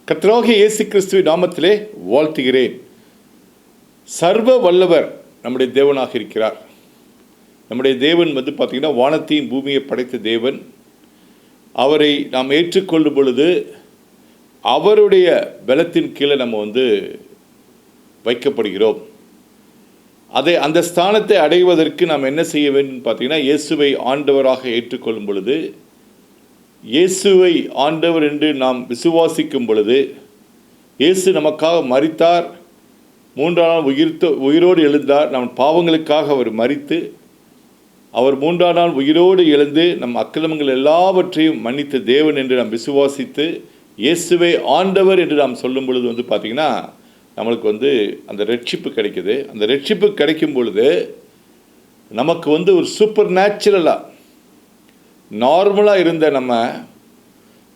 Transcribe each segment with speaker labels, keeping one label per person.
Speaker 1: கர்த்தராகிய இயேசு கிறிஸ்துவின் நாமத்திலே வாழ்த்துகிறேன். சர்வ வல்லவர் நம்முடைய தேவனாக இருக்கிறார். நம்முடைய தேவன் பார்த்திங்கன்னா வானத்தையும் பூமியை படைத்த தேவன். அவரை நாம் ஏற்றுக்கொள்ளும் பொழுது அவருடைய பலத்தின் கீழே நம்ம வைக்கப்படுகிறோம். அந்த ஸ்தானத்தை அடைவதற்கு நாம் என்ன செய்ய வேண்டும் பார்த்திங்கன்னா, இயேசுவை ஆண்டவராக ஏற்றுக்கொள்ளும் பொழுது, இயேசுவை ஆண்டவர் என்று நாம் விசுவாசிக்கும் பொழுது, இயேசு நமக்காக மரித்தார், மூன்றாம் நாள் உயிரோடு எழுந்தார். நம் பாவங்களுக்காக அவர் மரித்து, அவர் மூன்றாம் நாள் உயிரோடு எழுந்து நம் அக்கிரமங்கள் எல்லாவற்றையும் மன்னித்த தேவன் என்று நாம் விசுவாசித்து இயேசுவை ஆண்டவர் என்று நாம் சொல்லும் பொழுது பார்த்திங்கன்னா, நம்மளுக்கு அந்த ரட்சிப்பு கிடைக்குது. அந்த ரட்சிப்பு கிடைக்கும் பொழுது நமக்கு ஒரு சூப்பர் நேச்சுரலாக நார்மலாக இருந்த நம்ம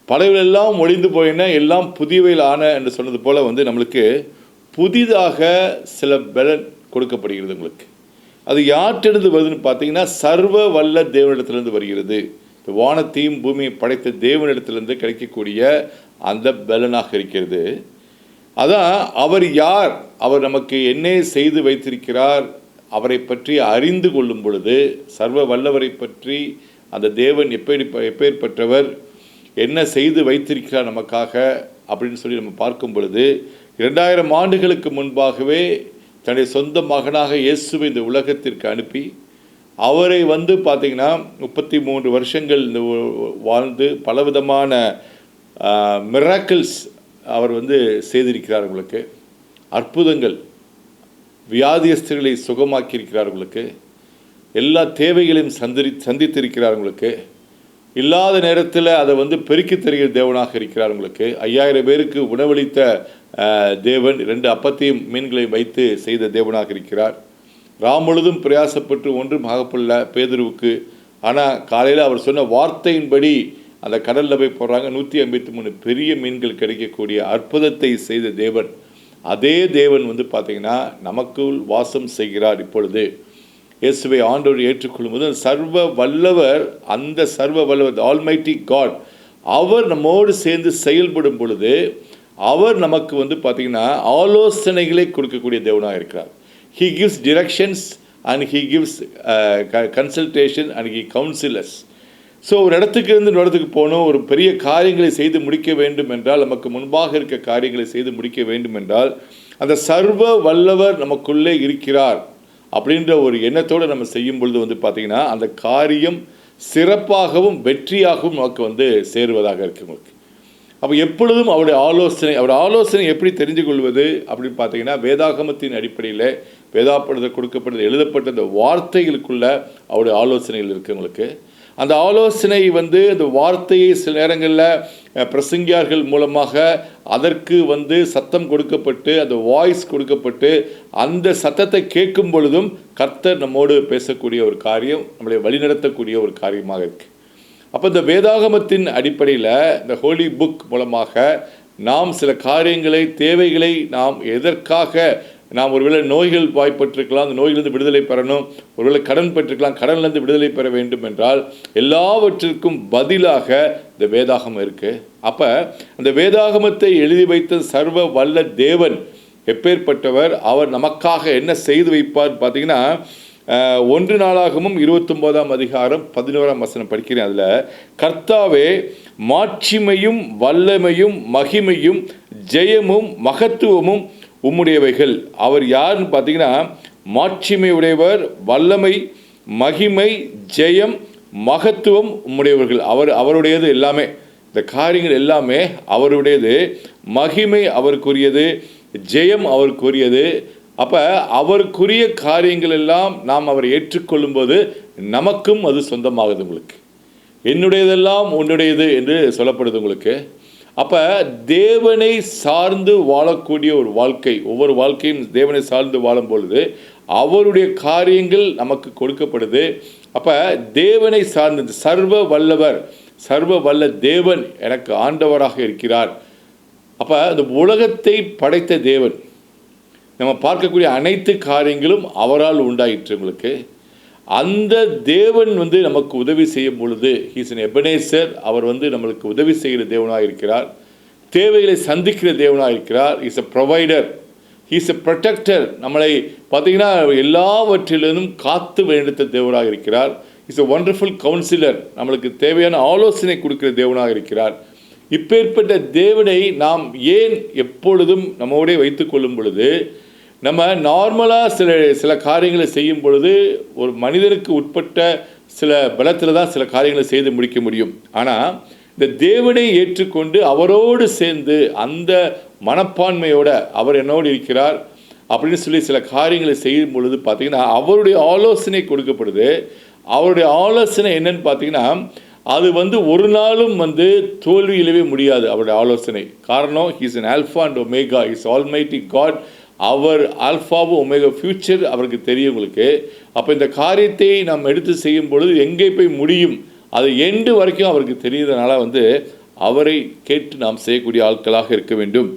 Speaker 1: பழையெல்லாம் ஒழிந்து போயின, எல்லாம் புதியவையில் ஆன என்று சொன்னது போல் நம்மளுக்கு புதிதாக சில பலன் கொடுக்கப்படுகிறது. உங்களுக்கு அது யார்கிட்டருந்து வருதுன்னு பார்த்தீங்கன்னா, சர்வ வல்ல தேவனிடத்திலிருந்து வருகிறது. இந்த வானத்தையும் பூமியை படைத்த தேவனிடத்திலிருந்து கிடைக்கக்கூடிய அந்த பலனாக இருக்கிறது. அதான் அவர் யார், அவர் நமக்கு என்ன செய்து வைத்திருக்கிறார், அவரை பற்றி அறிந்து கொள்ளும் பொழுது, சர்வ வல்லவரை பற்றி அந்த தேவன் எப்பேற்பட்டவர், என்ன செய்து வைத்திருக்கிறார் நமக்காக அப்படின்னு சொல்லி நம்ம பார்க்கும் பொழுது, 2000 ஆண்டுகளுக்கு முன்பாகவே தன்னுடைய சொந்த மகனாக இயேசுவை இந்த உலகத்திற்கு அனுப்பி அவரை பார்த்திங்கன்னா 33 வருஷங்கள் வாழ்ந்து பலவிதமான மிராக்கிள்ஸ் அவர் செய்திருக்கிறார். உங்களுக்கு அற்புதங்கள், வியாதியஸ்தர்களை சுகமாக்கியிருக்கிறார். உங்களுக்கு எல்லா தேவைகளையும் சந்தித்திருக்கிறார். உங்களுக்கு இல்லாத நேரத்தில் அதை பெருக்கி தருகிற தேவனாக இருக்கிறார். உங்களுக்கு 5000 பேருக்கு உணவளித்த தேவன், 2 அப்பத்தையும் மீன்களையும் வைத்து செய்த தேவனாக இருக்கிறார். முழுதும் பிரயாசப்பட்டு ஒன்றும் ஆகப்படல பேதுருவுக்கு. ஆனால் காலையில் அவர் சொன்ன வார்த்தையின்படி அந்த கடலில் போய் போடுறாங்க. 153 பெரிய மீன்கள் கிடைக்கக்கூடிய அற்புதத்தை செய்த தேவன், அதே தேவன் பார்த்திங்கன்னா நமக்குள் வாசம் செய்கிறார். இப்பொழுது இயேசுவை ஆண்டவர் ஏற்றுக்கொள்ளும் போது சர்வ வல்லவர், அந்த சர்வ வல்லவர் ஆல்மைட்டி காட், அவர் நம்மோடு சேர்ந்து செயல்படும் பொழுது அவர் நமக்கு பார்த்திங்கன்னா ஆலோசனைகளை கொடுக்கக்கூடிய தேவனாக இருக்கிறார். He gives directions and he gives consultation and he counsels us. So ஒரு இடத்துக்கு இருந்து ஒரு இடத்துக்கு போகணும், ஒரு பெரிய காரியங்களை செய்து முடிக்க வேண்டும் என்றால், நமக்கு முன்பாக இருக்க காரியங்களை செய்து முடிக்க வேண்டும் என்றால், அந்த சர்வ வல்லவர் நமக்குள்ளே இருக்கிறார் அப்படின்ற ஒரு எண்ணத்தோடு நம்ம செய்யும் பொழுது பார்த்திங்கன்னா அந்த காரியம் சிறப்பாகவும் வெற்றியாகவும் நமக்கு சேருவதாக இருக்கு. உங்களுக்கு அப்போ எப்பொழுதும் அவருடைய ஆலோசனை எப்படி தெரிந்து கொள்வது அப்படின்னு பார்த்தீங்கன்னா, வேதாகமத்தின் அடிப்படையில் வேதாப்படத்தில் கொடுக்கப்பட்டது எழுதப்பட்ட அந்த வார்த்தைகளுக்குள்ள அவருடைய ஆலோசனைகள் இருக்குது. உங்களுக்கு அந்த ஆலோசனை அந்த வார்த்தையை சில நேரங்களில் பிரசங்கியார்கள் மூலமாக அதற்கு சத்தம் கொடுக்கப்பட்டு, அந்த வாய்ஸ் கொடுக்கப்பட்டு, அந்த சத்தத்தை கேட்கும் பொழுதும் கர்த்தர் நம்மோடு பேசக்கூடிய ஒரு காரியம், நம்மளை வழிநடத்தக்கூடிய ஒரு காரியமாக இருக்குது. அப்போ இந்த வேதாகமத்தின் அடிப்படையில் இந்த ஹோலி புக் மூலமாக நாம் சில காரியங்களை, தேவைகளை, நாம் எதற்காக நாம் ஒருவேளை நோய்கள் வாய்ப்பட்டிருக்கலாம், அந்த நோயிலிருந்து விடுதலை பெறணும், ஒருவேளை கடன் பெற்றிருக்கலாம், கடன்லேருந்து விடுதலை பெற வேண்டும் என்றால் எல்லாவற்றிற்கும் பதிலாக இந்த வேதாகமம் இருக்குது. அப்போ அந்த வேதாகமத்தை எழுதி வைத்த சர்வ வல்ல தேவன் எப்பேற்பட்டவர், அவர் நமக்காக என்ன செய்து வைப்பார் பார்த்தீங்கன்னா, 1 நாளாகமும் 29ஆம் அதிகாரம் 11ஆம் வசனம் படிக்கிறேன். அதில் கர்த்தாவே, மாட்சிமையும் வல்லமையும் மகிமையும் ஜெயமும் மகத்துவமும் உம்முடையவைகள். அவர் யாருன்னு பார்த்தீங்கன்னா, மாட்சிமை உடையவர், வல்லமை, மகிமை, ஜெயம், மகத்துவம் உம்முடையவர்கள். அவருடையது எல்லாமே, இந்த காரியங்கள் எல்லாமே அவருடையது. மகிமை அவருக்குரியது, ஜெயம் அவருக்குரியது. அப்போ அவருக்குரிய காரியங்கள் எல்லாம் நாம் அவரை ஏற்றுக்கொள்ளும்போது நமக்கும் அது சொந்தமாகுது. உங்களுக்கு என்னுடையதெல்லாம் உன்னுடையது என்று சொல்லப்படுது. உங்களுக்கு அப்போ தேவனை சார்ந்து வாழக்கூடிய ஒரு வாழ்க்கை, ஒவ்வொரு வாழ்க்கையும் தேவனை சார்ந்து வாழும் பொழுது அவருடைய காரியங்கள் நமக்கு கொடுக்கப்படுது. அப்போ தேவனை சார்ந்து சர்வ வல்லவர், சர்வ வல்ல தேவன் எனக்கு ஆண்டவராக இருக்கிறார். அப்போ அந்த உலகத்தை படைத்த தேவன், நம்ம பார்க்கக்கூடிய அனைத்து காரியங்களும் அவரால் உண்டாயிற்று. உங்களுக்கு அந்த தேவன் நமக்கு உதவி செய்யும் பொழுது ஹீஸ் என் எபனேசர், அவர் நம்மளுக்கு உதவி செய்கிற தேவனாக இருக்கிறார். தேவைகளை சந்திக்கிற தேவனாக இருக்கிறார். Is a provider, is a protector. நம்மளை பார்த்தீங்கன்னா எல்லாவற்றிலும் காத்து வழிநடத்த தேவனாக இருக்கிறார். இஸ் எ ஒண்டர்ஃபுல் கவுன்சிலர், நம்மளுக்கு தேவையான ஆலோசனை கொடுக்கிற தேவனாக இருக்கிறார். இப்பேற்பட்ட தேவனை நாம் ஏன் எப்பொழுதும் நம்மோடே வைத்து கொள்ளும் பொழுது, நம்ம நார்மலாக சில காரியங்களை செய்யும் பொழுது ஒரு மனிதனுக்கு உட்பட்ட சில பலத்தில் தான் சில காரியங்களை செய்து முடிக்க முடியும். ஆனால் இந்த தேவனை ஏற்றுக்கொண்டு அவரோடு சேர்ந்து அந்த மனப்பான்மையோட அவர் என்னோடு இருக்கிறார் அப்படின்னு சொல்லி சில காரியங்களை செய்யும் பொழுது பார்த்திங்கன்னா அவருடைய ஆலோசனை கொடுக்கப்படுது. அவருடைய ஆலோசனை என்னன்னு பார்த்தீங்கன்னா அது ஒரு நாளும் தோல்வியிலவே முடியாது. அவருடைய ஆலோசனை காரணம் he's an alpha and omega, is almighty God. அவர் ஆல்ஃபாவும் ஒமேகா ஃபியூச்சர் அவருக்கு தெரியும் உங்களுக்கு. அப்போ இந்த காரியத்தை நாம் எடுத்து செய்யும் பொழுது எங்கே போய் முடியும் அது எண்டு வரைக்கும் அவருக்கு தெரியுறதுனால அவரை கேட்டு நாம் செய்யக்கூடிய ஆட்களாக இருக்க வேண்டும்.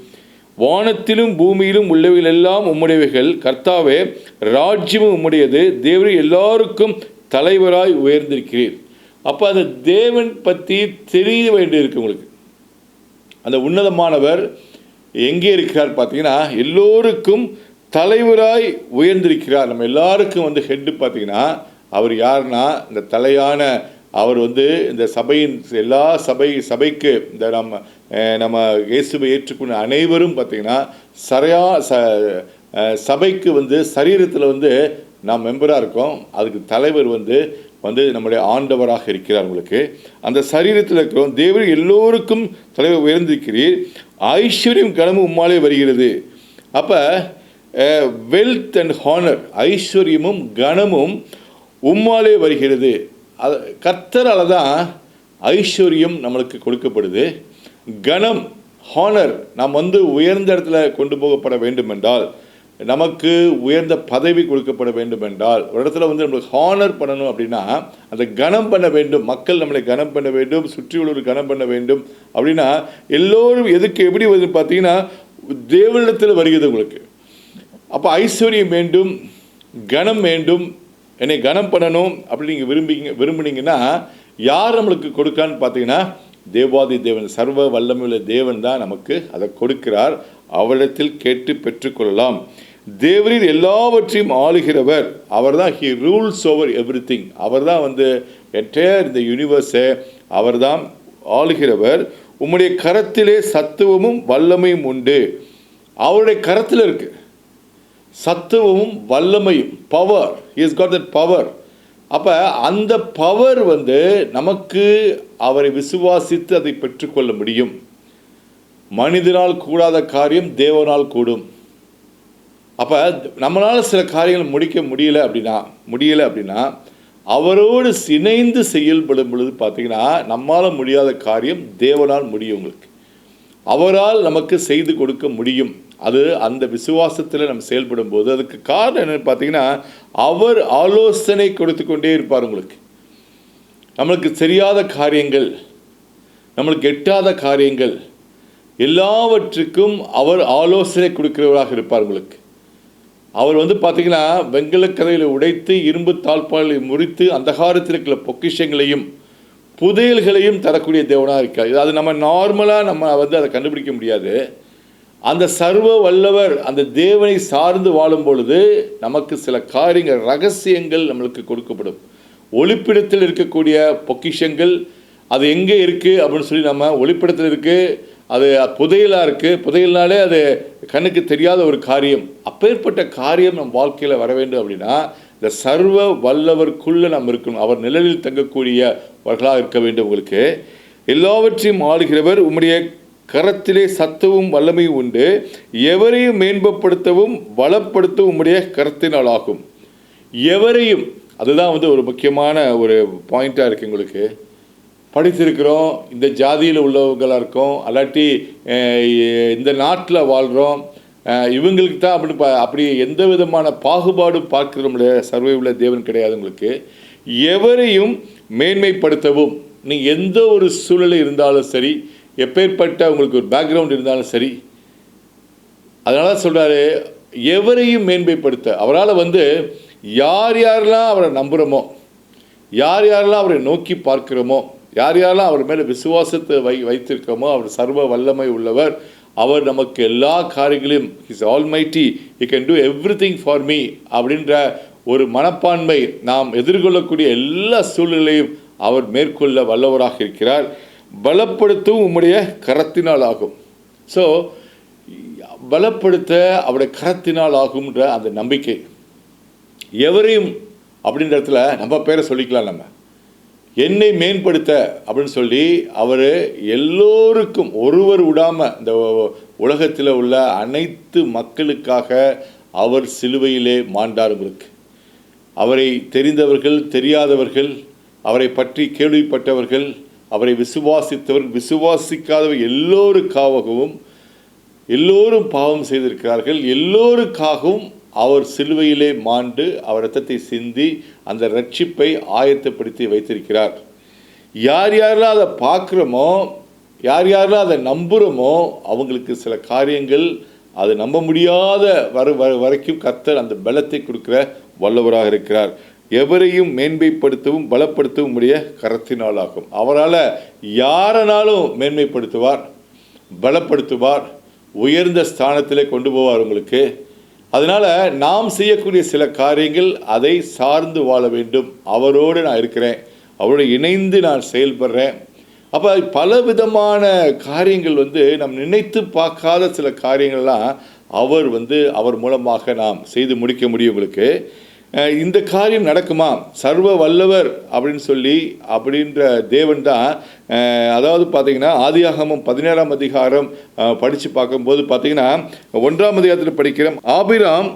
Speaker 1: வானத்திலும் பூமியிலும் உள்ளவைகளெல்லாம் உம்முடையவைகள், கர்த்தாவே ராஜ்யமும் உம்முடையது, தேவரே எல்லாருக்கும் தலைவராய் உயர்ந்திருக்கிறீர். அப்போ அந்த தேவன் பற்றி தெரிய வேண்டியிருக்கு உங்களுக்கு. அந்த உன்னதமானவர் எங்கே இருக்கிறார் பார்த்தீங்கன்னா எல்லோருக்கும் தலைவராய் உயர்ந்திருக்கிறார். நம்ம எல்லாருக்கும் ஹெட்டு பார்த்தீங்கன்னா அவர் யாருன்னா இந்த தலையான அவர் இந்த சபையின் எல்லா சபைக்கு இந்த நம்ம இயேசுவை ஏற்றுக்கொண்ட அனைவரும் பார்த்தீங்கன்னா சபைக்கு சரீரத்தில் நாம் மெம்பராக இருக்கோம். அதுக்கு தலைவர் நம்முடைய ஆண்டவராக இருக்கிறார். உங்களுக்கு அந்த சரீரத்தில் இருக்கிறோம். தேவன் எல்லோருக்கும் தலைவர் உயர்ந்திருக்கிறீர், ஐஸ்வர்யம் கனமும் உம்மாலே வருகிறது. அப்போ வெல்த் அண்ட் ஹானர், ஐஸ்வர்யமும் கனமும் உம்மாலே வருகிறது. அது கர்த்தரால் தான் ஐஸ்வர்யம் நம்மளுக்கு கொடுக்கப்படுது. கனம், ஹானர், நாம் உயர்ந்த இடத்துல கொண்டு போகப்பட வேண்டும் என்றால், நமக்கு உயர்ந்த பதவி கொடுக்கப்பட வேண்டும் என்றால், ஒரு இடத்துல நம்மளுக்கு ஹானர் பண்ணணும் அப்படின்னா அந்த கனம் பண்ண வேண்டும். மக்கள் நம்மளை கனம் பண்ண வேண்டும், சுற்றியுள்ளவர் கனம் பண்ண வேண்டும். அப்படின்னா எல்லோரும் எதுக்கு எப்படி பார்த்தீங்கன்னா தேவனிடத்தில் வருகிறது உங்களுக்கு. அப்போ ஐஸ்வர்யம் வேண்டும், கனம் வேண்டும், என்னை கனம் பண்ணணும் அப்படி நீங்கள் விரும்புனீங்கன்னா யார் நம்மளுக்கு கொடுக்கான்னு பார்த்தீங்கன்னா தேவாதி தேவன், சர்வ வல்லமையுள்ள தேவன் தான் நமக்கு அதை கொடுக்கிறார். அவரிடத்தில் கேட்டு பெற்றுக்கொள்ளலாம். தேவரீர் எல்லாவற்றையும் ஆளுகிறவர், அவர் தான். He rules over every thing. அவர் தான் என்டையர் இந்த யூனிவர்ஸை அவர் தான் ஆளுகிறவர். உம்முடைய கரத்திலே சத்துவமும் வல்லமையும் உண்டு. அவருடைய கரத்தில் இருக்கு சத்துவமும் வல்லமையும், power. He has got that power. அப்போ அந்த பவர் நமக்கு அவரை விசுவாசித்து அதை பெற்றுக்கொள்ள முடியும். மனிதனால் கூடாத காரியம் தேவனால் கூடும். அப்போ நம்மளால் சில காரியங்கள் முடியலை அப்படின்னா அவரோடு இணைந்து செயல்படும் பொழுது பார்த்தீங்கன்னா நம்மால் முடியாத காரியம் தேவனால் முடியும். உங்களுக்கு அவரால் நமக்கு செய்து கொடுக்க முடியும். அது அந்த விசுவாசத்தில் நம்ம செயல்படும் போது அதுக்கு காரணம் என்னென்னு பார்த்தீங்கன்னா அவர் ஆலோசனை கொடுத்து கொண்டே இருப்பார். உங்களுக்கு நம்மளுக்கு தெரியாத காரியங்கள், நம்மளுக்கு எட்டாத காரியங்கள் எல்லாவற்றுக்கும் அவர் ஆலோசனை கொடுக்கிறவராக இருப்பார். உங்களுக்கு அவர் பார்த்தீங்கன்னா வெங்கலக்கதையில் உடைத்து இரும்பு தாழ்பாலை முறித்து அந்தகாரத்தில் இருக்கிற பொக்கிஷங்களையும் புதையல்களையும் தரக்கூடிய தேவனாக இருக்கார். அது நம்ம நார்மலாக நம்ம அதை கண்டுபிடிக்க முடியாது. அந்த சர்வ வல்லவர் அந்த தேவனை சார்ந்து வாழும் பொழுது நமக்கு சில காரியங்கள், ரகசியங்கள் நம்மளுக்கு கொடுக்கப்படும். ஒளிப்பிடத்தில் இருக்கக்கூடிய பொக்கிஷங்கள் அது எங்கே இருக்குது அப்படின்னு சொல்லி நம்ம ஒளிப்பிடத்தில் இருக்குது, அது புதையலாக இருக்குது. புதையல்னாலே அது கண்ணுக்கு தெரியாத ஒரு காரியம். அப்பேற்பட்ட காரியம் நம் வாழ்க்கையில் வர வேண்டும் அப்படின்னா இந்த சர்வ வல்லவருக்குள்ளே நம்ம இருக்கணும். அவர் நிழலில் தங்கக்கூடியவர்களாக இருக்க வேண்டும். உங்களுக்கு எல்லாவற்றையும் ஆளுகிறவர், உம்முடைய கரத்திலே சத்துவம் வல்லமையும் உண்டு. எவரையும் மேம்படுத்தவும் வளப்படுத்தவும் உம்முடைய கரத்தினால் ஆகும். எவரையும், அதுதான் ஒரு முக்கியமான ஒரு பாயிண்ட்டாக இருக்குது. உங்களுக்கு படித்திருக்கிறோம், இந்த ஜாதியில் உள்ளவங்களாக இருக்கோம், அல்லாட்டி இந்த நாட்டில் வாழ்கிறோம், இவங்களுக்கு தான் அப்படி எந்த விதமான பாகுபாடும் பார்க்குறோம்ல சர்வை உள்ள தேவன் கிடையாது. உங்களுக்கு எவரையும் மேன்மைப்படுத்தவும், நீங்கள் எந்த ஒரு சூழலில் இருந்தாலும் சரி, எப்பேற்பட்ட உங்களுக்கு ஒரு பேக்ரவுண்ட் இருந்தாலும் சரி, அதனால் சொல்கிறாரு எவரையும் மேன்மைப்படுத்த. அவரால் யார் யாரெல்லாம் அவரை நம்புகிறோமோ, யார் யாரெல்லாம் அவரை நோக்கி பார்க்கிறோமோ, யார் யாரெல்லாம் அவர் மேலே விசுவாசத்தை வைத்திருக்கோமோ அவர் சர்வ வல்லமை உள்ளவர், அவர் நமக்கு எல்லா காரியங்களையும் is almighty, he can do everything for me அப்படின்ற ஒரு மனப்பான்மை நாம் எதிர்கொள்ளக்கூடிய எல்லா சூழ்நிலையும் அவர் மேற்கொள்ள வல்லவராக இருக்கிறார். பலப்படுத்தும் உம்முடைய கரத்தினால் ஆகும். ஸோ பலப்படுத்த அவருடைய கரத்தினால் ஆகும்ன்ற அந்த நம்பிக்கை. எவரையும் அப்படின்ற இடத்துல நம்ம பேரை சொல்லிக்கலாம். நம்ம என்னை மேம்படுத்த அப்படின்னு சொல்லி அவர் எல்லோருக்கும் ஒருவர் விடாமல் இந்த உலகத்தில் உள்ள அனைத்து மக்களுக்காக அவர் சிலுவையிலே மாண்டார். உங்களுக்கு அவரை தெரிந்தவர்கள், தெரியாதவர்கள், அவரை பற்றி கேள்விப்பட்டவர்கள், அவரை விசுவாசித்தவர்கள், விசுவாசிக்காதவர் எல்லோருக்காகவும், எல்லோரும் பாவம் செய்திருக்கிறார்கள், எல்லோருக்காகவும் அவர் சிலுவையிலே மாண்டு அவர் இரத்தத்தை சிந்தி அந்த ரட்சிப்பை ஆயத்தப்படுத்தி வைத்திருக்கிறார். யார் யாரெல்லாம் அதை பார்க்குறோமோ, யார் யாரெல்லாம் அதை நம்புகிறோமோ அவங்களுக்கு சில காரியங்கள் அது நம்ப முடியாத வரைக்கும் கர்த்தர் அந்த பலத்தை கொடுக்குற வல்லவராக இருக்கிறார். எவரையும் மேன்மைப்படுத்தவும் பலப்படுத்தவும் உடைய கரத்தினால் ஆகும். அவரால் யாரனாலும் மேன்மைப்படுத்துவார், பலப்படுத்துவார், உயர்ந்த ஸ்தானத்திலே கொண்டு போவார் உங்களுக்கு. அதனால் நாம் செய்யக்கூடிய சில காரியங்கள் அதை சார்ந்து வாழ வேண்டும். அவரோடு நான் இருக்கிறேன், அவரோடு இணைந்து நான் செயல்படுறேன். அப்போ பல விதமான காரியங்கள் நம் நினைத்து பார்க்காத சில காரியங்கள்லாம் அவர் மூலமாக நாம் செய்து முடிக்க முடியும். உங்களுக்கு இந்த காரியம் நடக்குமா? சர்வ வல்லவர் அப்படின்ற தேவன் தான். அதாவது பார்த்தீங்கன்னா ஆதியாகமம் 17ஆம் அதிகாரம் படித்து பார்க்கும்போது பார்த்தீங்கன்னா 1ஆம் அதிகாரத்தில் படிக்கிறோம். ஆபிராம்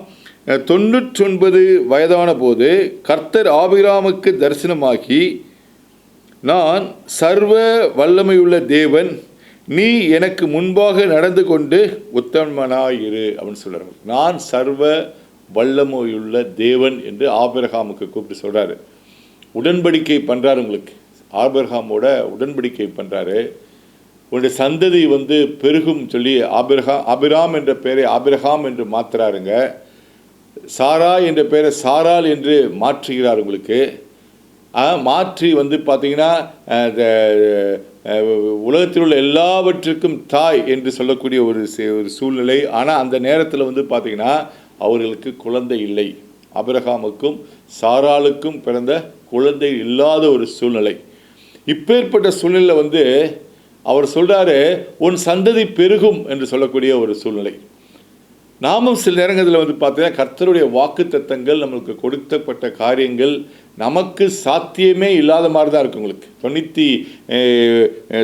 Speaker 1: 99 வயதான போது கர்த்தர் ஆபிராமுக்கு தரிசனமாகி, நான் சர்வ வல்லமையுள்ள தேவன், நீ எனக்கு முன்பாக நடந்து கொண்டு உத்தமனாயிரு அப்படின்னு சொல்கிறார். நான் சர்வ வல்லமையுள்ள தேவன் என்று ஆபிரகாமுக்கு கூப்பிட்டு சொல்கிறாரு. உடன்படிக்கை பண்ணுறாரு. உங்களுக்கு ஆபிரகாமோட உடன்படிக்கை பண்ணுறாரு. உன்னுடைய சந்ததி பெருகும் சொல்லி ஆபிராம் என்ற பெயரை ஆபிரகாம் என்று மாற்றுறாருங்க. சாரா என்ற பெயரை சாரால் என்று மாற்றுகிறார். உங்களுக்கு மாற்றி பார்த்தீங்கன்னா உலகத்தில் உள்ள எல்லாவற்றுக்கும் தாய் என்று சொல்லக்கூடிய ஒரு சூழ்நிலை. ஆனால் அந்த நேரத்தில் பார்த்தீங்கன்னா அவர்களுக்கு குழந்தை இல்லை. ஆபிரகாமுக்கும் சாராளுக்கும் பிறந்த குழந்தை இல்லாத ஒரு சூழ்நிலை. இப்பேற்பட்ட சூழ்நிலை அவர் சொல்கிறாரு, உன் சந்ததி பெருகும் என்று சொல்லக்கூடிய ஒரு சூழ்நிலை. நாமும் சில நேரங்களில் பார்த்தீங்கன்னா கர்த்தருடைய வாக்கு தத்தங்கள் நம்மளுக்கு கொடுக்கப்பட்ட காரியங்கள் நமக்கு சாத்தியமே இல்லாத மாதிரி தான் இருக்குது. உங்களுக்கு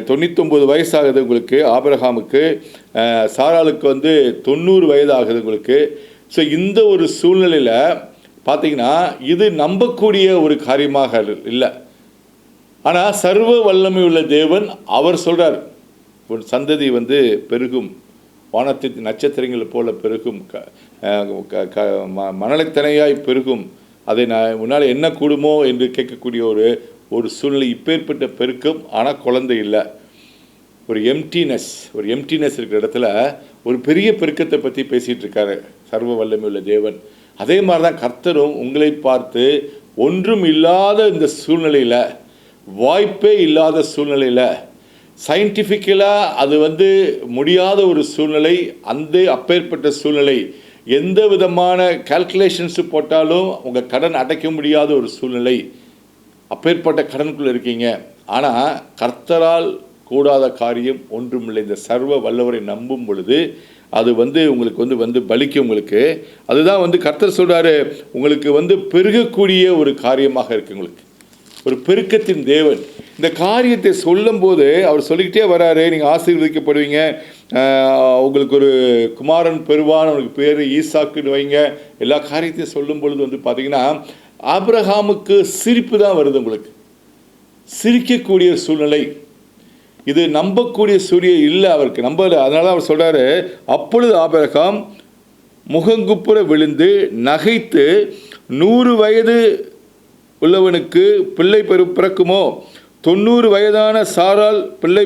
Speaker 1: 99 வயசாகுது உங்களுக்கு ஆபிரகாமுக்கு. சாராளுக்கு 90 வயது ஆகுது உங்களுக்கு. ஸோ இந்த ஒரு சூழ்நிலையில் பார்த்தீங்கன்னா இது நம்பக்கூடிய ஒரு காரியமாக இல்லை. ஆனால் சர்வ வல்லமை உள்ள தேவன் அவர் சொல்கிறார், ஒரு சந்ததி பெருகும், வானத்தின் நட்சத்திரங்கள் போல பெருகும், மணலைத்தனையாய் பெருகும், அதை நான் முன்னால் என்ன கூடுமோ என்று கேட்கக்கூடிய ஒரு சூழ்நிலை. இப்பேற்பட்ட பெருக்கம், ஆனால் குழந்தை இல்லை. ஒரு எம்டினஸ் இருக்கிற இடத்துல ஒரு பெரிய பெருக்கத்தை பற்றி பேசிகிட்டு இருக்காரு சர்வ வல்லமை உள்ள தேவன். அதே மாதிரி தான் கர்த்தரும் உங்களை பார்த்து ஒன்றும் இல்லாத இந்த சூழ்நிலையில், வாய்ப்பே இல்லாத சூழ்நிலையில், சயின்டிஃபிக்கலாக அது முடியாத ஒரு சூழ்நிலை, அப்பேற்பட்ட சூழ்நிலை, எந்த விதமான கால்குலேஷன்ஸு போட்டாலும் உங்கள் கடன் அடைக்க முடியாத ஒரு சூழ்நிலை, அப்பேற்பட்ட கடனுக்குள்ளே இருக்கீங்க. ஆனால் கர்த்தரால் கூடாத காரியம் ஒன்றுமில்லை. இந்த சர்வ வல்லவரை நம்பும் பொழுது அது உங்களுக்கு பலிக்கும். உங்களுக்கு அதுதான் கர்த்தர் சொல்கிறாரு, உங்களுக்கு பெருகக்கூடிய ஒரு காரியமாக இருக்குது. உங்களுக்கு ஒரு பெருக்கத்தின் தேவன். இந்த காரியத்தை சொல்லும்போது அவர் சொல்லிக்கிட்டே வராரு, நீங்கள் ஆசீர்வதிக்கப்படுவீங்க, உங்களுக்கு ஒரு குமாரன் பெறுவான், அவனுக்கு பேர் ஈசாக்குன்னு வைங்க. எல்லா காரியத்தையும் சொல்லும் பொழுது பார்த்தீங்கன்னா ஆபிரகாமுக்கு சிரிப்பு தான் வருது. உங்களுக்கு சிரிக்கக்கூடிய சூழ்நிலை, இது நம்பக்கூடிய சூழ்நிலை இல்லை, அவருக்கு நம்பலை. அதனால அவர் சொல்கிறாரு, அப்பொழுது ஆபிரகாம் முகங்குப்புற விழுந்து நகைத்து, 100 வயது உள்ளவனுக்கு பிள்ளை பிறக்குமோ, 90 வயதான சாரால் பிள்ளை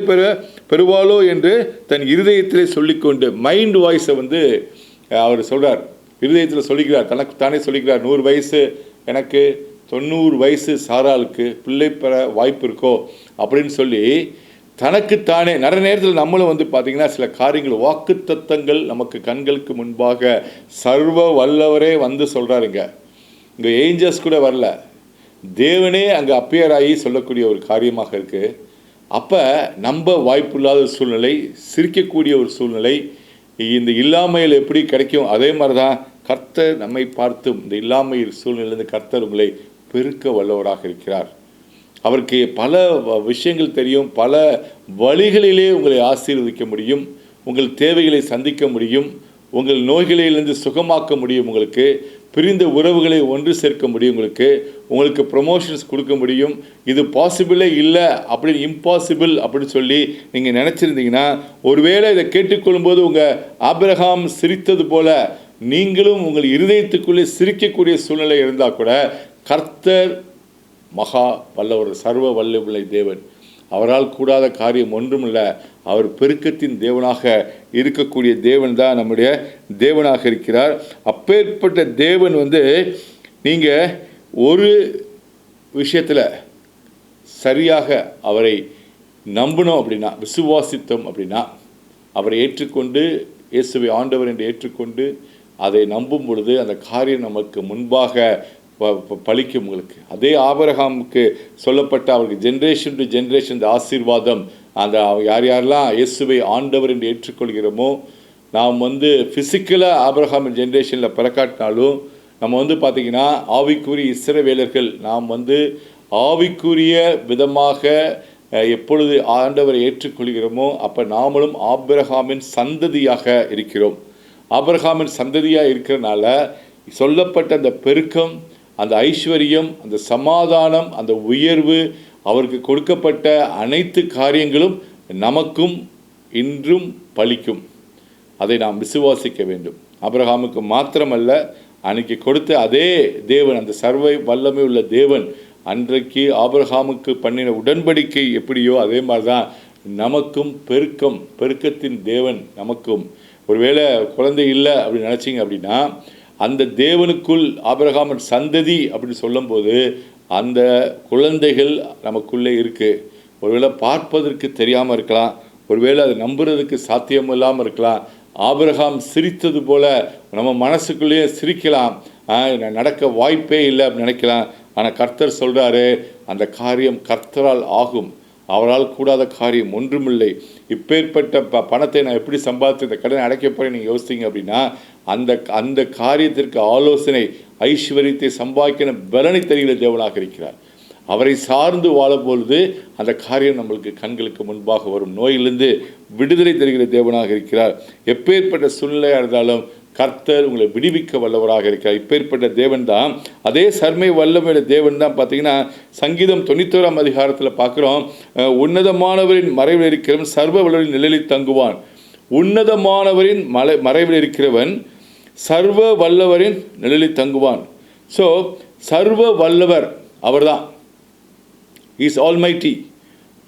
Speaker 1: பெறுவாளோ என்று தன் இருதயத்திலே சொல்லிக்கொண்டு, மைண்ட் வாய்ஸை அவர் சொல்கிறார், இருதயத்தில் சொல்லிக்கிறார், தனக்கு தானே சொல்லிக்கிறார். 100 வயசு எனக்கு, 90 வயசு சாராளுக்கு பிள்ளை பெற வாய்ப்பு இருக்கோ அப்படின்னு சொல்லி தனக்குத்தானே நிறைய நேரத்தில் நம்மளும் வந்து பார்த்திங்கன்னா சில காரியங்கள் வாக்குத்தத்தங்கள் நமக்கு கண்களுக்கு முன்பாக சர்வ வல்லவரே வந்து சொல்கிறாருங்க. இங்கே ஏஞ்சல்ஸ் கூட வரல, தேவனே அங்கே அப்பியர் ஆகி சொல்லக்கூடிய ஒரு காரியமாக இருக்குது. அப்போ நம்ப வாய்ப்பில்லாத சூழ்நிலை, சிரிக்கக்கூடிய ஒரு சூழ்நிலை, இந்த இல்லாமையில் எப்படி கிடைக்கும் அதே மாதிரி தான் கர்த்தர் நம்மை பார்த்தும் இந்த இல்லாமையில் சூழ்நிலையிலிருந்து கர்த்தர் உங்களை பெருக்க வல்லவராக இருக்கிறார். அவருக்கு பல விஷயங்கள் தெரியும், பல வழிகளிலே உங்களை ஆசீர்வதிக்க முடியும், உங்கள் தேவைகளை சந்திக்க முடியும், உங்கள் நோய்களிலிருந்து சுகமாக்க முடியும், உங்களுக்கு பிரிந்த உறவுகளை ஒன்று சேர்க்க முடியும், உங்களுக்கு ப்ரொமோஷன்ஸ் கொடுக்க முடியும். இது பாசிபிளே இல்லை அப்படின்னு இம்பாசிபிள் அப்படின்னு சொல்லி நீங்கள் நினச்சிருந்தீங்கன்னா, ஒருவேளை இதை கேட்டுக்கொள்ளும்போது உங்கள் ஆபிரகாம் சிரித்தது போல நீங்களும் உங்கள் இருதயத்துக்குள்ளே சிரிக்கக்கூடிய சூழ்நிலை இருந்தால் கூட கர்த்தர் மகா வல்லவர், சர்வ வல்லமுள்ள தேவன். அவரால் கூடாத காரியம் ஒன்றுமில்லை. அவர் பெருக்கத்தின் தேவனாக இருக்கக்கூடிய தேவன் தான் நம்முடைய தேவனாக இருக்கிறார். அப்பேற்பட்ட தேவன் வந்து நீங்கள் ஒரு விஷயத்தில் சரியாக அவரை நம்பணும் அப்படின்னா, விசுவாசித்தோம் அப்படின்னா, அவரை ஏற்றுக்கொண்டு இயேசுவை ஆண்டவர் என்று ஏற்றுக்கொண்டு அதை நம்பும் பொழுது அந்த காரியம் நமக்கு முன்பாக பழிக்கும். உங்களுக்கு அதே ஆபிரகாமுக்கு சொல்லப்பட்ட அவருக்கு ஜென்ரேஷன் டு ஜென்ரேஷன் இந்த ஆசீர்வாதம், அந்த யார் யாரெல்லாம் இயேசுவை ஆண்டவர் என்று ஏற்றுக்கொள்கிறோமோ, நாம் வந்து ஃபிசிக்கலாக ஆபிரகாம் ஜென்ரேஷனில் பிறக்காட்டினாலும் நம்ம வந்து பார்த்திங்கன்னா ஆவிக்குரிய இஸ்ரவேலர்கள், நாம் வந்து ஆவிக்குரிய விதமாக எப்பொழுது ஆண்டவரை ஏற்றுக்கொள்கிறோமோ அப்போ நாமளும் ஆபிரகாமின் சந்ததியாக இருக்கிறோம். ஆபிரகாமின் சந்ததியாக இருக்கிறனால சொல்லப்பட்ட அந்த பெருக்கம், அந்த ஐஸ்வர்யம், அந்த சமாதானம், அந்த உயர்வு, அவருக்கு கொடுக்கப்பட்ட அனைத்து காரியங்களும் நமக்கும் இன்றும் பலிக்கும். அதை நாம் விசுவாசிக்க வேண்டும். ஆபிரகாமுக்கு மாத்திரமல்ல, அன்றைக்கி கொடுத்த அதே தேவன், அந்த சர்வ வல்லமை உள்ள தேவன் அன்றைக்கு ஆபிரகாமுக்கு பண்ணின உடன்படிக்கை எப்படியோ அதே மாதிரி தான் நமக்கும் பெருக்கத்தின் தேவன் நமக்கும். ஒருவேளை குழந்தை இல்லை அப்படின்னு நினச்சிங்க அப்படின்னா, அந்த தேவனுக்குள் ஆபிரகாமின் சந்ததி அப்படின்னு சொல்லும்போது அந்த குழந்தைகள் நமக்குள்ளே இருக்குது. ஒருவேளை பார்ப்பதற்கு தெரியாமல் இருக்கலாம், ஒருவேளை அதை நம்புறதுக்கு சாத்தியம் இல்லாமல் இருக்கலாம். ஆபிரகாம் சிரித்தது போல் நம்ம மனசுக்குள்ளேயே சிரிக்கலாம், நடக்க வாய்ப்பே இல்லை அப்படின்னு நினைக்கலாம். ஆனால் கர்த்தர் சொல்கிறாரு, அந்த காரியம் கர்த்தரால் ஆகும், அவரால் கூடாத காரியம் ஒன்றுமில்லை. இப்பேற்பட்ட பணத்தை நான் எப்படி சம்பாதித்து இந்த கடனை அடைக்க போகிறேன் நீங்கள் யோசித்தீங்க அப்படின்னா, அந்த காரியத்திற்கு ஆலோசனை, ஐஸ்வர்யத்தை சம்பாதிக்கிற பலனை தருகிற தேவனாக இருக்கிறார். அவரை சார்ந்து வாழும்பொழுது அந்த காரியம் நம்மளுக்கு கண்களுக்கு முன்பாக வரும். நோயிலிருந்து விடுதலை தருகிற தேவனாக இருக்கிறார். எப்பேற்பட்ட சூழ்நிலையாக இருந்தாலும் கர்த்தர் உங்களை விடுவிக்க வல்லவராக இருக்கிறார். இப்பேற்பட்ட தேவன் தான், அதே சர்மை வல்லமையுள்ள தேவன் தான். பார்த்தீங்கன்னா சங்கீதம் 91 அதிகாரத்தில் பார்க்குறோம், உன்னதமானவரின் மறைவில் இருக்கிறவன் சர்வ வல்லவரின் நிழலில் தங்குவான். உன்னதமானவரின் மறைவில் இருக்கிறவன் சர்வ வல்லவரின் நிழலில் தங்குவான். ஸோ சர்வ வல்லவர் அவர் தான், இஸ் ஆல்மைட்டி.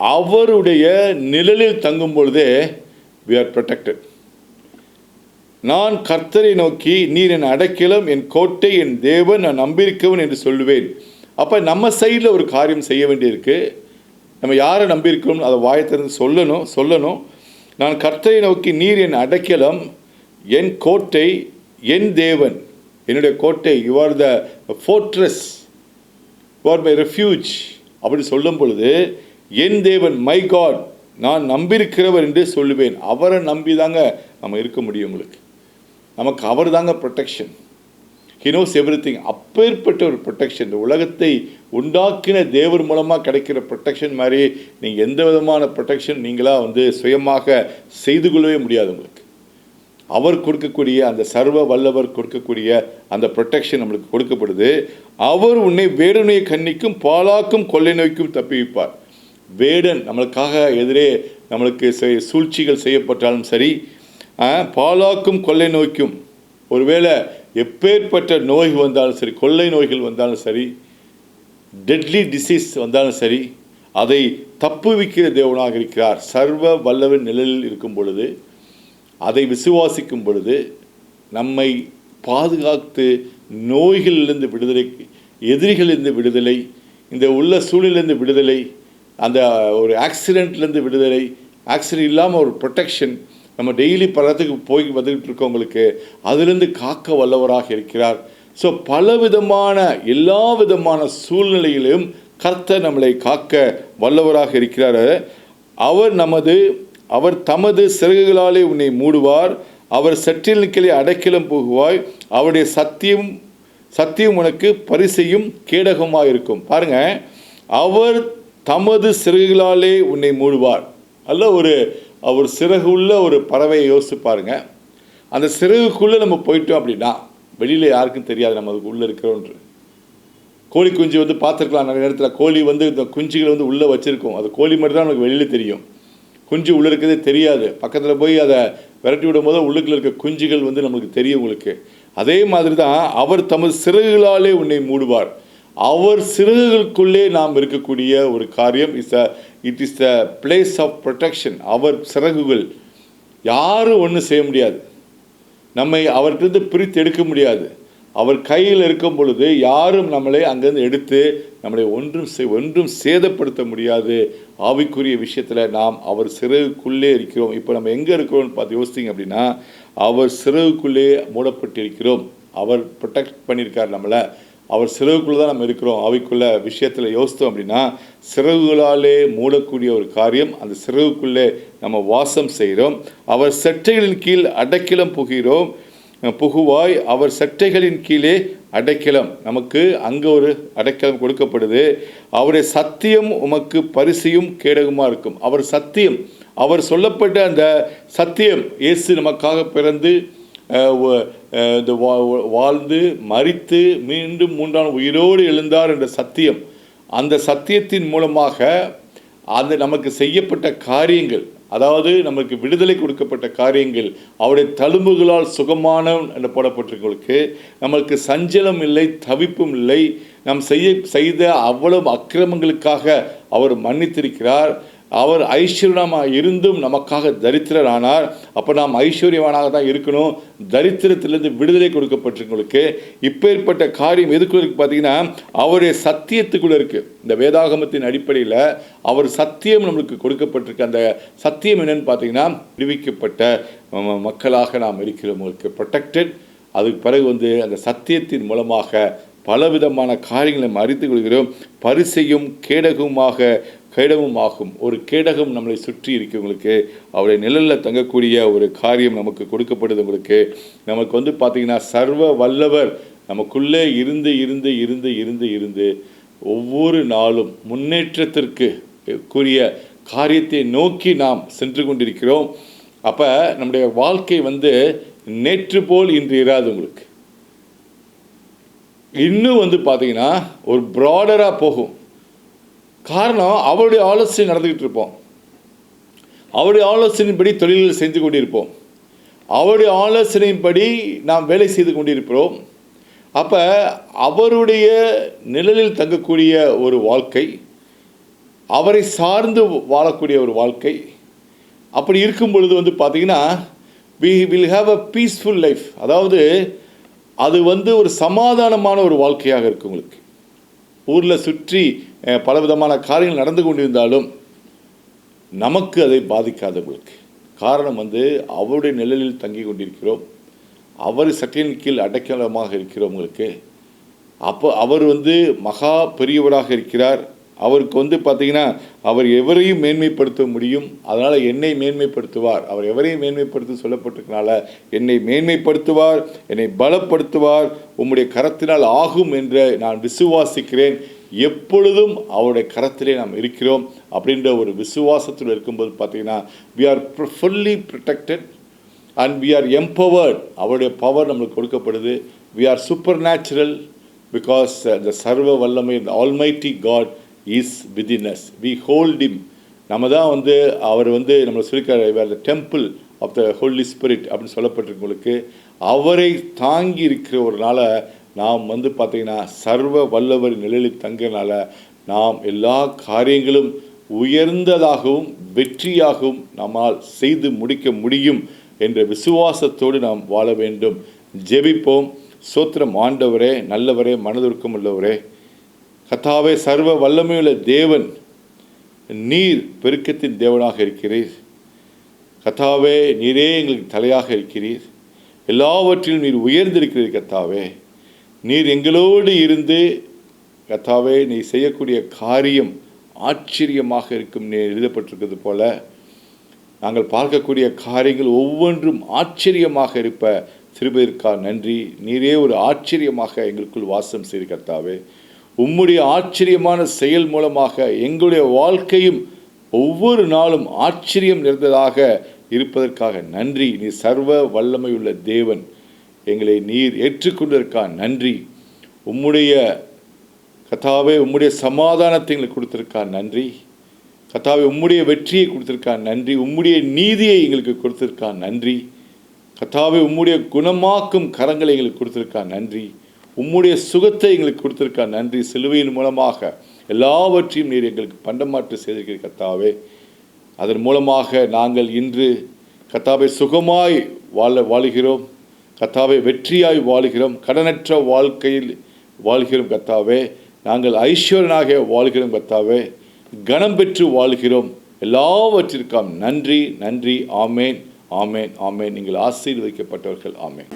Speaker 1: அவருடைய நிழலில் தங்கும் பொழுதே we are protected. நான் கர்த்தரை நோக்கி நீர் என் அடைக்கலம், என் கோட்டை, என் தேவன், நான் நம்பியிருக்கவன் என்று சொல்லுவேன். அப்போ நம்ம சைடில் ஒரு காரியம் செய்ய வேண்டியிருக்கு. நம்ம யாரை நம்பியிருக்கிறோம் அதை வாயத்திலிருந்து சொல்லணும். நான் கர்த்தரை நோக்கி நீர் என் அடைக்கலம், என் கோட்டை, என் தேவன், என்னுடைய கோட்டை, you are the fortress, you are my refuge அப்படி சொல்லும் பொழுது என் தேவன், மை காட், நான் நம்பியிருக்கிறவர் என்று சொல்லுவேன். அவரை நம்பி தாங்க நம்ம இருக்க முடியும். உங்களுக்கு நமக்கு அவர் தாங்க ப்ரொடெக்ஷன். He knows everything. அப்பேற்பட்ட ஒரு ப்ரொடெக்ஷன், இந்த உலகத்தை உண்டாக்கின தேவர் மூலமாக கிடைக்கிற ப்ரொடெக்ஷன் மாதிரி நீங்கள் எந்த விதமான ப்ரொடெக்ஷன் நீங்களாக வந்து சுயமாக செய்து கொள்ளவே முடியாது. உங்களுக்கு அவர் கொடுக்கக்கூடிய அந்த சர்வ வல்லவர் கொடுக்கக்கூடிய அந்த ப்ரொடெக்ஷன் நம்மளுக்கு கொடுக்கப்படுது. அவர் உன்னை வேடனுடைய கண்ணிக்கும் பாலாக்கும் கொள்ளை நோய்க்கும் தப்பி வைப்பார். வேடன் நம்மளுக்காக எதிரே நம்மளுக்கு சூழ்ச்சிகள் செய்யப்பட்டாலும் சரி, பாலாக்கும் கொள்ளை நோய்க்கும், ஒருவேளை எப்பேற்பட்ட நோய் வந்தாலும் சரி, கொள்ளை நோய்கள் வந்தாலும் சரி, டெட்லி டிசீஸ் வந்தாலும் சரி, அதை தப்புவிக்கிற தேவனாக இருக்கிறார். சர்வ வல்லவன் நிழலில் இருக்கும் பொழுது, அதை விசுவாசிக்கும் பொழுது நம்மை பாதுகாத்து நோய்களிலிருந்து விடுதலை எதிரிகளிலிருந்து விடுதலை, இந்த உள்ள சூழ்நிலையிலேருந்து விடுதலை, அந்த ஒரு ஆக்சிடெண்ட்லேருந்து விடுதலை, ஆக்சிடென்ட் இல்லாமல் ஒரு ப்ரொடெக்ஷன், நம்ம டெய்லி பலத்துக்கு போய் வந்துக்கிட்டு இருக்கவங்களுக்கு அதிலிருந்து காக்க வல்லவராக இருக்கிறார். ஸோ பலவிதமான எல்லா விதமான சூழ்நிலையிலும் கர்த்தர் நம்மளை காக்க வல்லவராக இருக்கிறார். அவர் தமது சிறகுகளாலே உன்னை மூடுவார், அவர் சற்றில் அடைக்கலம் போகுவாய், அவருடைய சத்தியம் உனக்கு பரிசையும் கேடகமாக இருக்கும். பாருங்க, அவர் தமது சிறகுகளாலே உன்னை மூடுவார். அல்ல ஒரு சிறகு உள்ள ஒரு பறவையை யோசிச்சு பாருங்க. அந்த சிறகுக்குள்ளே நம்ம போயிட்டோம் அப்படின்னா வெளியில் யாருக்கும் தெரியாது நம்ம அதுக்கு உள்ளே இருக்கிறோன்று. கோழி குஞ்சு பார்த்துருக்கலாம் நிறைய நேரத்தில். கோழி இந்த குஞ்சுகளை உள்ளே வச்சுருக்கோம். அது கோழி மட்டும் தான் நமக்கு வெளியில் தெரியும், குஞ்சு உள்ளே இருக்கிறதே தெரியாது. பக்கத்தில் போய் அதை விரட்டி விடும் போது உள்ளுக்குள்ள இருக்க குஞ்சுகள் நம்மளுக்கு தெரியும் உங்களுக்கு. அதே மாதிரி தான் அவர் தமது சிறகுகளாலே உன்னை மூடுவார். அவர் சிறகுகளுக்குள்ளே நாம் இருக்கக்கூடிய ஒரு காரியம் it is the place of protection. அவர் சிறகுகள் யாரும் ஒன்றும் செய்ய முடியாது, நம்மை அவர்கிட்ட பிரித்து எடுக்க முடியாது. அவர் கையில் இருக்கும் பொழுது யாரும் நம்மளை அங்கேருந்து எடுத்து நம்மளை ஒன்றும் சேதப்படுத்த முடியாது. ஆவிக்குரிய விஷயத்தில் நாம் அவர் சிறகுக்குள்ளே இருக்கிறோம். இப்போ நம்ம எங்கே இருக்கிறோம்னு பார்த்து யோசித்தீங்க அப்படின்னா, அவர் சிறகுக்குள்ளே மூடப்பட்டிருக்கிறோம். அவர் ப்ரொடெக்ட் பண்ணியிருக்கார் நம்மளை. அவர் சிறகுக்குள்ளே தான் நம்ம இருக்கிறோம். ஆவிக்குள்ள விஷயத்தில் யோசித்தோம் அப்படின்னா சிறகுகளாலே மூடக்கூடிய ஒரு காரியம். அந்த சிறகுக்குள்ளே நம்ம வாசம் செய்கிறோம். அவர் சட்டைகளின் கீழ் அடைக்கலம் புகுவாய், அவர் சட்டைகளின் கீழே அடைக்கலம். நமக்கு அங்கே ஒரு அடைக்கலம் கொடுக்கப்படுது. அவருடைய சத்தியம் உமக்கு பரிசையும் கேடகமாக இருக்கும். அவர் சத்தியம், அவர் சொல்லப்பட்ட அந்த சத்தியம், இயேசு நமக்காக பிறந்து வாழ்ந்து மரித்து மீண்டும் 3ஆம் உயிரோடு எழுந்தார் என்ற சத்தியம், அந்த சத்தியத்தின் மூலமாக அந்த நமக்கு செய்யப்பட்ட காரியங்கள், அதாவது நமக்கு விடுதலை கொடுக்கப்பட்ட காரியங்கள், அவருடைய தழும்புகளால் சுகமான என்று போடப்பட்டிருக்கவங்களுக்கு நம்மளுக்கு சஞ்சலம் இல்லை, தவிப்பும் இல்லை. நாம் செய்த அவ்வளவு அக்கிரமங்களுக்காக அவர் மன்னித்திருக்கிறார். அவர் ஐஸ்வர்யமாக இருந்தும் நமக்காக தரித்திரரானார். அப்போ நாம் ஐஸ்வர்யவானாக தான் இருக்கணும். தரித்திரத்திலிருந்து விடுதலை கொடுக்கப்பட்டிருக்கவங்களுக்கு இப்பேற்பட்ட காரியம் எதுக்குள்ள இருக்குது பார்த்தீங்கன்னா, அவருடைய சத்தியத்துக்குள்ளே இருக்குது. இந்த வேதாகமத்தின் அடிப்படையில் அவர் சத்தியம் நம்மளுக்கு கொடுக்கப்பட்டிருக்கு. அந்த சத்தியம் என்னன்னு பார்த்தீங்கன்னா, விடுவிக்கப்பட்ட மக்களாக நாம் இருக்கிறவங்களுக்கு ப்ரொடெக்டட். அதுக்கு பிறகு அந்த சத்தியத்தின் மூலமாக பலவிதமான காரியங்களை நம்ம அறிந்து கொள்கிறோம். பரிசையும் கேடகமாகும். ஒரு கேடகம் நம்மளை சுற்றி இருக்கிறவங்களுக்கு அவருடைய நிழலில் தங்கக்கூடிய ஒரு காரியம் நமக்கு கொடுக்கப்படுது. உங்களுக்கு நமக்கு பார்த்திங்கன்னா சர்வ வல்லவர் நமக்குள்ளே இருந்து ஒவ்வொரு நாளும் முன்னேற்றத்திற்கு கூறிய காரியத்தை நோக்கி நாம் சென்று கொண்டிருக்கிறோம். அப்போ நம்முடைய வாழ்க்கை நேற்று போல் இன்று இராது. உங்களுக்கு இன்னும் பார்த்தீங்கன்னா ஒரு ப்ராடராக போகும். காரணம், அவருடைய ஆலோசனை நடந்துக்கிட்டு இருப்போம். அவருடைய ஆலோசனையின்படி தொழில்கள் செஞ்சு கொண்டிருப்போம். அவருடைய ஆலோசனையின்படி நாம் வேலை செய்து கொண்டிருக்கிறோம். அப்போ அவருடைய நிழலில் தங்கக்கூடிய ஒரு வாழ்க்கை, அவரை சார்ந்து வாழக்கூடிய ஒரு வாழ்க்கை, அப்படி இருக்கும் பொழுது பார்த்திங்கன்னா we will have a peaceful life. அதாவது அது ஒரு சமாதானமான ஒரு வாழ்க்கையாக இருக்குது. உங்களுக்கு ஊரில் சுற்றி பலவிதமான காரியங்கள் நடந்து கொண்டிருந்தாலும் நமக்கு அதை பாதிக்காதவங்களுக்கு. காரணம் அவருடைய நிழலில் தங்கி கொண்டிருக்கிறோம். அவர் சட்டையின் கீழ் அடைக்கலமாக இருக்கிறவங்களுக்கு. அப்போ அவர் மகா பெரியவராக இருக்கிறார். அவருக்கு பார்த்தீங்கன்னா அவர் எவரையும் மேன்மைப்படுத்த முடியும். அதனால் என்னை மேன்மைப்படுத்துவார். அவர் எவரையும் மேன்மைப்படுத்த சொல்லப்பட்டிருக்கனால என்னை மேன்மைப்படுத்துவார், என்னை பலப்படுத்துவார். உம்முடைய கரத்தினால் ஆகும் என்று நான் விசுவாசிக்கிறேன். எப்பொழுதும் அவருடைய கரத்திலே நாம் இருக்கிறோம் அப்படின்ற ஒரு விசுவாசத்தில் இருக்கும்போது பார்த்தீங்கன்னா we are fully protected and we are empowered. அவருடைய பவர் நம்மளுக்கு கொடுக்கப்படுது. we are supernatural because the சர்வ வல்லமை, the almighty God is within us. We hold him. நம்ம தான் அவர் நம்மளை சொல்லிக்கிறார், the temple of the Holy Spirit அப்படின்னு சொல்லப்பட்டிருக்கவங்களுக்கு அவரை தாங்கி இருக்கிற ஒரு நாளை நாம் பார்த்தீங்கன்னா சர்வ வல்லவர் நிழலில் தங்கிறனால நாம் எல்லா காரியங்களும் உயர்ந்ததாகவும் வெற்றியாகவும் நம்மால் செய்து முடிக்க முடியும் என்ற விசுவாசத்தோடு நாம் வாழ வேண்டும். ஜெபிப்போம். சோத்திரம் ஆண்டவரே, நல்லவரே, மனதுருக்கம் உள்ளவரே, கர்த்தாவே, சர்வ வல்லமையுள்ள தேவன், நீர் பெருக்கத்தின் தேவனாக இருக்கிறீர். கர்த்தாவே, நீரே எங்களுக்கு தலையாக இருக்கிறீர். எல்லாவற்றிலும் நீர் உயர்ந்திருக்கிறீர். கர்த்தாவே, நீர் எங்களோடு இருந்து கர்த்தாவே, நீ செய்யக்கூடிய காரியம் ஆச்சரியமாக இருக்கும். நீ எழுதப்பட்டிருக்கிறது போல நாங்கள் பார்க்கக்கூடிய காரியங்கள் ஒவ்வொன்றும் ஆச்சரியமாக இருப்ப திருப்பதற்காக நன்றி. நீரே ஒரு ஆச்சரியமாக எங்களுக்குள் வாசம் செய்து கர்த்தாவே, உம்முடைய ஆச்சரியமான செயல் மூலமாக எங்களுடைய வாழ்க்கையும் ஒவ்வொரு நாளும் ஆச்சரியம் நிறைந்ததாக இருப்பதற்காக நன்றி. நீ சர்வ வல்லமையுள்ள தேவன், எங்களை நீர் ஏற்றுக்கொண்டதற்காக நன்றி. உம்முடைய கர்த்தாவே, உம்முடைய சமாதானத்தை எங்களுக்கு கொடுத்திருக்கார் நன்றி. கர்த்தாவே, உம்முடைய வெற்றியை கொடுத்திருக்கார் நன்றி. உம்முடைய நீதியை எங்களுக்கு கொடுத்திருக்கார் நன்றி. கர்த்தாவே, உம்முடைய குணமாக்கும் கரங்களை எங்களுக்கு கொடுத்திருக்கார் நன்றி. உம்முடைய சுகத்தை எங்களுக்கு கொடுத்திருக்கார் நன்றி. சிலுவையின் மூலமாக எல்லாவற்றையும் நீர் எங்களுக்கு பண்டமாற்று செய்திருக்கிற கர்த்தாவே, அதன் மூலமாக நாங்கள் இன்று கர்த்தாவே சுகமாய் வாழுகிறோம். கர்த்தாவே, வெற்றியாய் வாழுகிறோம். கடனற்ற வாழ்க்கையில் வாழ்கிறோம். கர்த்தாவே, நாங்கள் ஐஸ்வர்யனாக வாழ்கிறோம். கர்த்தாவே, கனம் பெற்று வாழ்கிறோம். எல்லாவற்றிற்கும் நன்றி, நன்றி. ஆமேன், ஆமேன், ஆமேன். நீங்கள் ஆசீர்வதிக்கப்பட்டவர்கள். ஆமேன்.